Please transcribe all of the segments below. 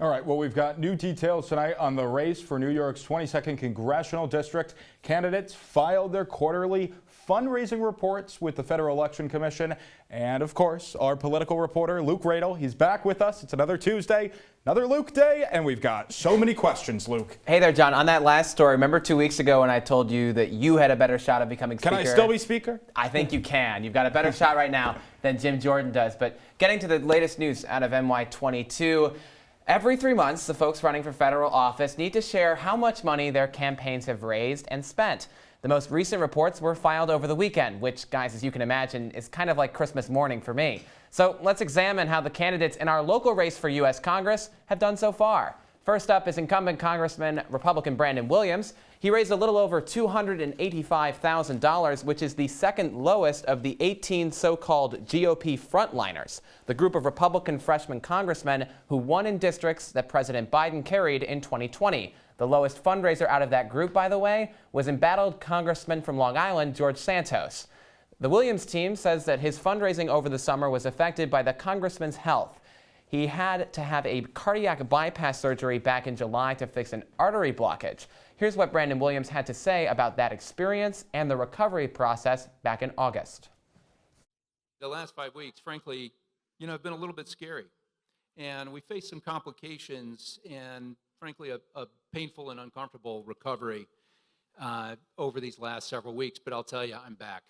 All right, well, we've got new details tonight on the race for New York's 22nd Congressional District. Candidates filed their quarterly fundraising reports with the Federal Election Commission. And of course, our political reporter, Luke Radel, he's back with us. It's another Tuesday, another Luke Day, and we've got so many questions, Luke. Hey there, John. On that last story, remember 2 weeks ago when I told you that you had a better shot of becoming Speaker? Can I still be Speaker? I think you can. You've got a better shot right now than Jim Jordan does. But getting to the latest news out of NY-22, every 3 months, the folks running for federal office need to share how much money their campaigns have raised and spent. The most recent reports were filed over the weekend, which, guys, as you can imagine, is kind of like Christmas morning for me. So let's examine how the candidates in our local race for U.S. Congress have done so far. First up is incumbent Congressman Republican Brandon Williams. He raised a little over $285,000, which is the second lowest of the 18 so-called GOP frontliners, the group of Republican freshman congressmen who won in districts that President Biden carried in 2020. The lowest fundraiser out of that group, by the way, was embattled Congressman from Long Island, George Santos. The Williams team says that his fundraising over the summer was affected by the congressman's health. He had to have a cardiac bypass surgery back in July to fix an artery blockage. Here's what Brandon Williams had to say about that experience and the recovery process back in August. The last 5 weeks, frankly, have been a little bit scary. And we faced some complications and, frankly, a painful and uncomfortable recovery over these last several weeks. But I'll tell you, I'm back.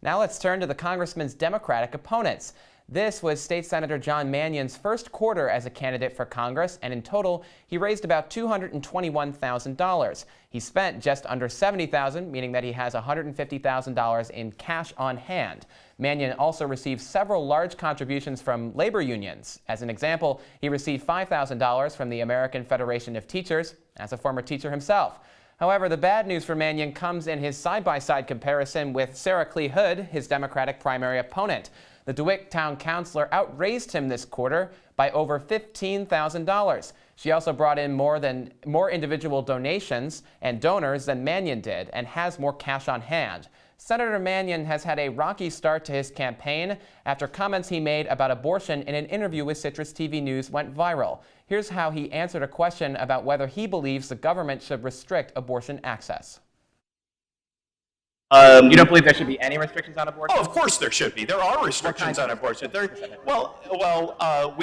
Now let's turn to the congressman's Democratic opponents. This was State Senator John Mannion's first quarter as a candidate for Congress, and in total, he raised about $221,000. He spent just under $70,000, meaning that he has $150,000 in cash on hand. Mannion also received several large contributions from labor unions. As an example, he received $5,000 from the American Federation of Teachers, as a former teacher himself. However, the bad news for Mannion comes in his side-by-side comparison with Sarah Klee Hood, his Democratic primary opponent. The DeWitt Town Councilor outraised him this quarter by over $15,000. She also brought in more individual donations and donors than Mannion did and has more cash on hand. Senator Mannion has had a rocky start to his campaign after comments he made about abortion in an interview with CitrusTV News went viral. Here's how he answered a question about whether he believes the government should restrict abortion access. You don't believe there should be any restrictions on abortion? Oh, of course there should be. There are restrictions on abortion. We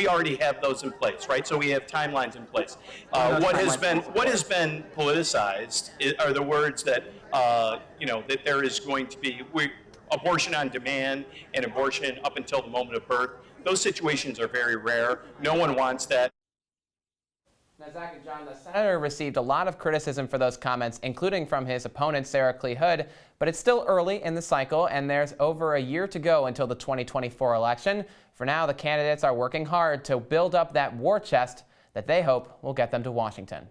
already have those in place, right? So we have timelines in place. What has been politicized are the words that that there is going to be abortion on demand and abortion up until the moment of birth. Those situations are very rare. No one wants that. Now, Zach and John, the senator received a lot of criticism for those comments, including from his opponent, Sarah Klee Hood, but it's still early in the cycle, and there's over a year to go until the 2024 election. For now, the candidates are working hard to build up that war chest that they hope will get them to Washington.